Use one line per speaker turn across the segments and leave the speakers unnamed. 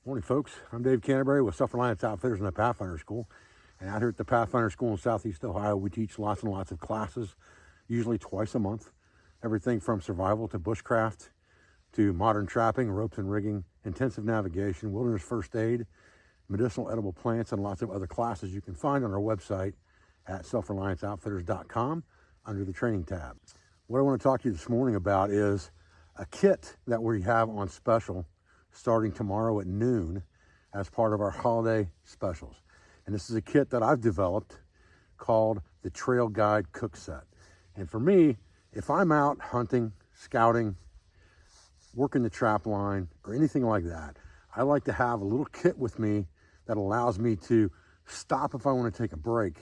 Morning, folks. I'm Dave Canterbury with Self-Reliance Outfitters in the Pathfinder School. And out here at the Pathfinder School in Southeast Ohio, we teach lots and lots of classes, usually twice a month. Everything from survival to bushcraft to modern trapping, ropes and rigging, intensive navigation, wilderness first aid, medicinal edible plants, and lots of other classes you can find on our website at selfrelianceoutfitters.com under the training tab. What I want to talk to you this morning about is a kit that we have on special starting tomorrow at noon as part of our holiday specials. And this is a kit that I've developed called the Trail Guide Cook Set. And for me, if I'm out hunting, scouting, working the trap line, or anything like that, I like to have a little kit with me that allows me to stop if I want to take a break,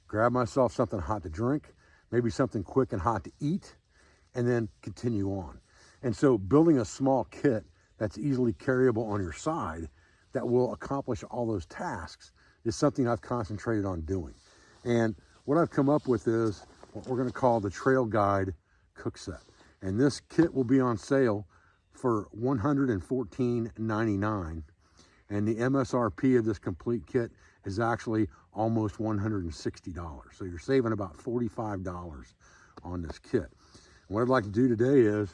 grab myself something hot to drink, maybe something quick and hot to eat, and then continue on. And so building a small kit that's easily carryable on your side that will accomplish all those tasks is something I've concentrated on doing. And what I've come up with is what we're going to call the Trail Guide Cook Set. And this kit will be on sale for $114.99. And the MSRP of this complete kit is actually almost $160. So you're saving about $45 on this kit. And what I'd like to do today is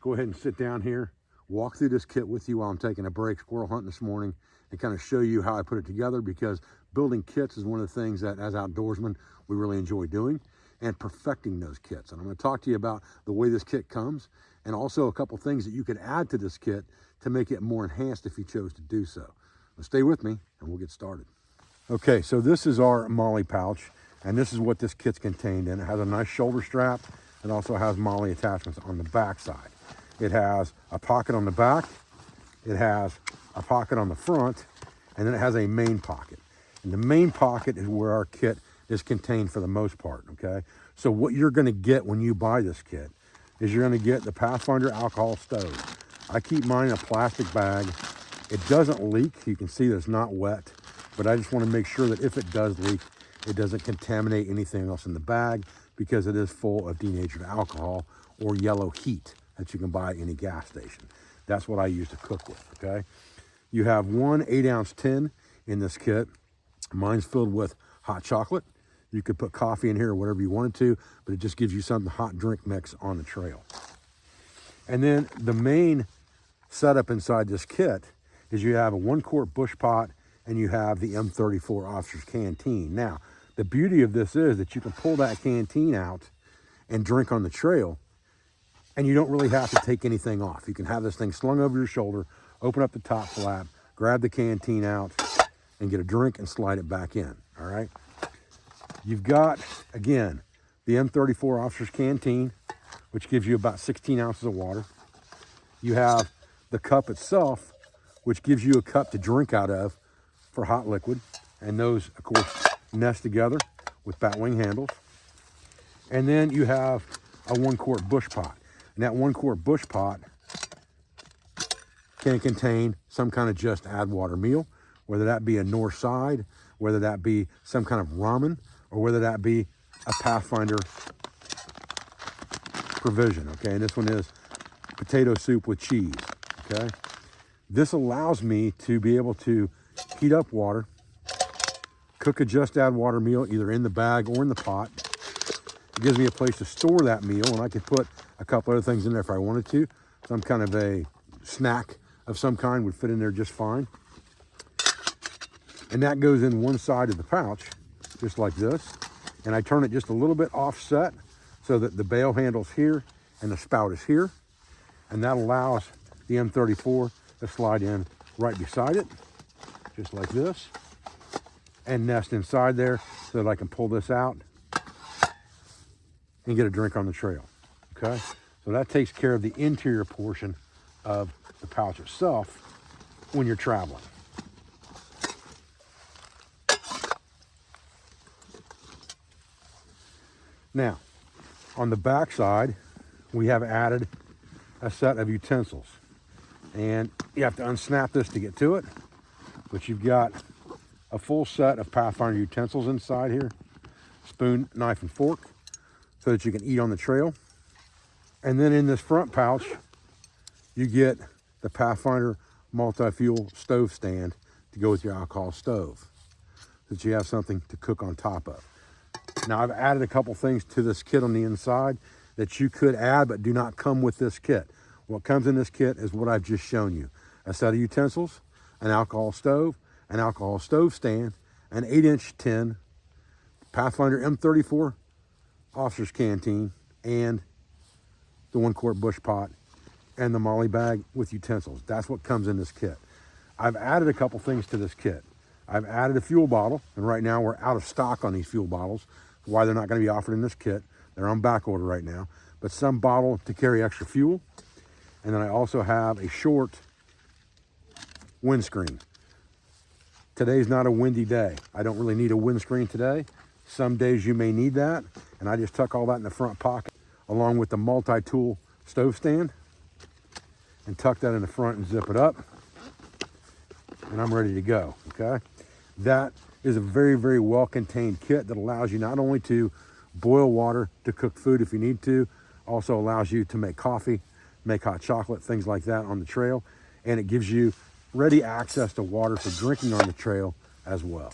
go ahead and sit down here, walk through this kit with you while I'm taking a break, squirrel hunting this morning, and kind of show you how I put it together, because building kits is one of the things that as outdoorsmen we really enjoy doing, and perfecting those kits. And I'm going to talk to you about the way this kit comes, and also a couple things that you can add to this kit to make it more enhanced if you chose to do so. Now stay with me and we'll get started. Okay, so this is our MOLLE pouch, and this is what this kit's contained in. It has a nice shoulder strap. It also has MOLLE attachments on the back side. It has a pocket on the back, it has a pocket on the front, and then it has a main pocket. And the main pocket is where our kit is contained for the most part, okay? So what you're gonna get when you buy this kit is you're gonna get the Pathfinder alcohol stove. I keep mine in a plastic bag. It doesn't leak. You can see that it's not wet, but I just wanna make sure that if it does leak, it doesn't contaminate anything else in the bag, because it is full of denatured alcohol or yellow heat that you can buy at any gas station. That's what I use to cook with, okay? You have one 8-ounce tin in this kit. Mine's filled with hot chocolate. You could put coffee in here or whatever you wanted to, but it just gives you some hot drink mix on the trail. And then the main setup inside this kit is you have a 1-quart bush pot and you have the M34 Officer's Canteen. Now, the beauty of this is that you can pull that canteen out and drink on the trail, and you don't really have to take anything off. You can have this thing slung over your shoulder, open up the top flap, grab the canteen out, and get a drink and slide it back in, all right? You've got, again, the M34 Officer's Canteen, which gives you about 16 ounces of water. You have the cup itself, which gives you a cup to drink out of for hot liquid. And those, of course, nest together with batwing handles. And then you have a 1-quart bush pot. And that 1-quart bush pot can contain some kind of just add water meal, whether that be a north side, whether that be some kind of ramen, or whether that be a Pathfinder provision, okay? And this one is potato soup with cheese, okay? This allows me to be able to heat up water, cook a just add water meal either in the bag or in the pot. It gives me a place to store that meal, and I could put a couple other things in there if I wanted to. Some kind of a snack of some kind would fit in there just fine. And that goes in one side of the pouch, just like this. And I turn it just a little bit offset so that the bail handle's here and the spout is here. And that allows the M34 to slide in right beside it, just like this, and nest inside there so that I can pull this out and get a drink on the trail, okay? So that takes care of the interior portion of the pouch itself when you're traveling. Now, on the back side, we have added a set of utensils. And you have to unsnap this to get to it, but you've got a full set of Pathfinder utensils inside here. Spoon, knife, and fork, so that you can eat on the trail. And then in this front pouch, you get the Pathfinder multi-fuel stove stand to go with your alcohol stove, so that you have something to cook on top of. Now, I've added a couple things to this kit on the inside that you could add but do not come with this kit. What comes in this kit is what I've just shown you: a set of utensils, an alcohol stove stand, an 8-inch tin, Pathfinder M34 officer's canteen, and the 1-quart bush pot, and the molly bag with utensils. That's what comes in this kit. I've added a couple things to this kit. I've added a fuel bottle, and right now we're out of stock on these fuel bottles. Why they're not going to be offered in this kit. They're on back order right now. But some bottle to carry extra fuel. And then I also have a short windscreen. Today's not a windy day. I don't really need a windscreen today. Some days you may need that. And I just tuck all that in the front pocket along with the multi-tool stove stand, and tuck that in the front and zip it up. And I'm ready to go, okay? That is a very, very well-contained kit that allows you not only to boil water to cook food if you need to, also allows you to make coffee, make hot chocolate, things like that on the trail. And it gives you ready access to water for drinking on the trail as well.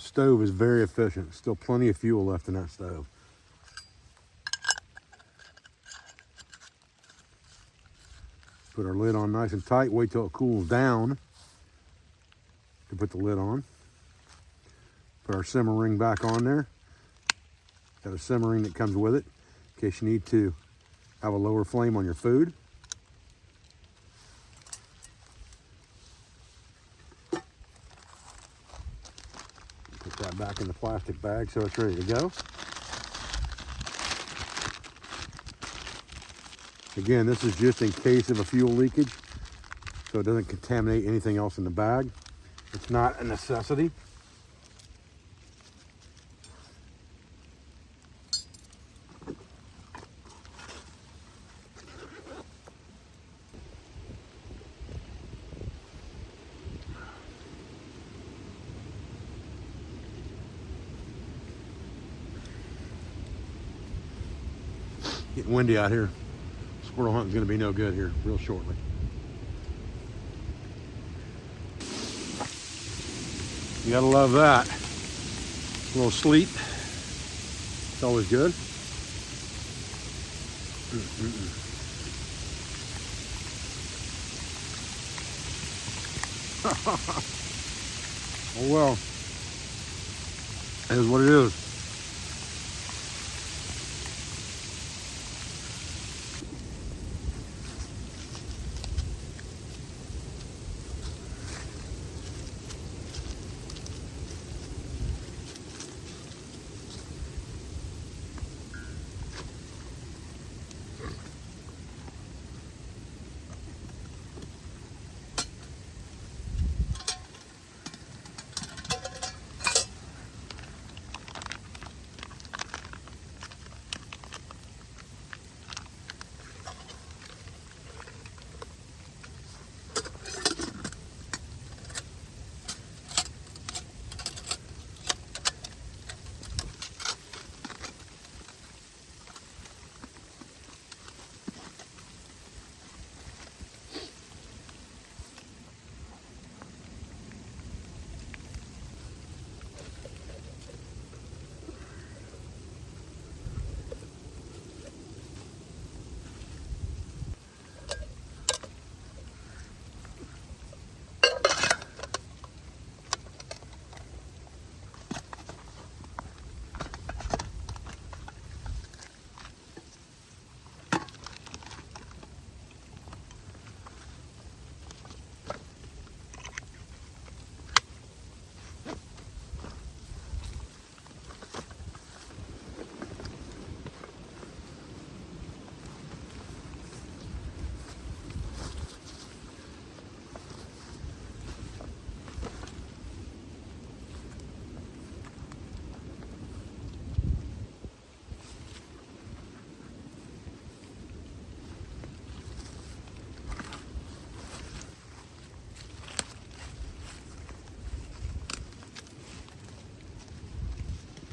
stove is very efficient. Still plenty of fuel left in that stove. Put our lid on nice and tight. Wait till it cools down to put the lid on. Put our simmer ring back on there. Got a simmer ring that comes with it in case you need to have a lower flame on your food. Put that back in the plastic bag so it's ready to go. Again, this is just in case of a fuel leakage, so it doesn't contaminate anything else in the bag. It's not a necessity. Getting windy out here. Squirrel hunting's gonna be no good here real shortly. You gotta love that. A little sleet. It's always good. Oh well. That is what it is.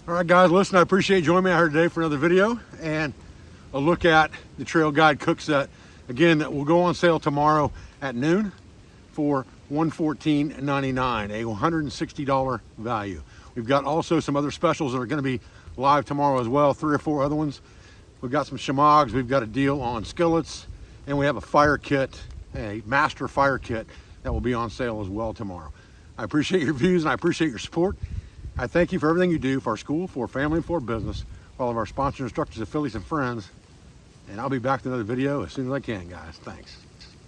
All right, guys, listen, I appreciate you joining me out here today for another video and a look at the Trail Guide cook set. Again, that will go on sale tomorrow at noon for $114.99, a $160 value. We've got also some other specials that are going to be live tomorrow as well, 3 or 4 other ones. We've got some shamags, we've got a deal on skillets, and we have a fire kit, a master fire kit that will be on sale as well tomorrow. I appreciate your views and I appreciate your support. I thank you for everything you do for our school, for our family, and for our business, for all of our sponsors, instructors, affiliates, and friends. And I'll be back with another video as soon as I can, guys. Thanks.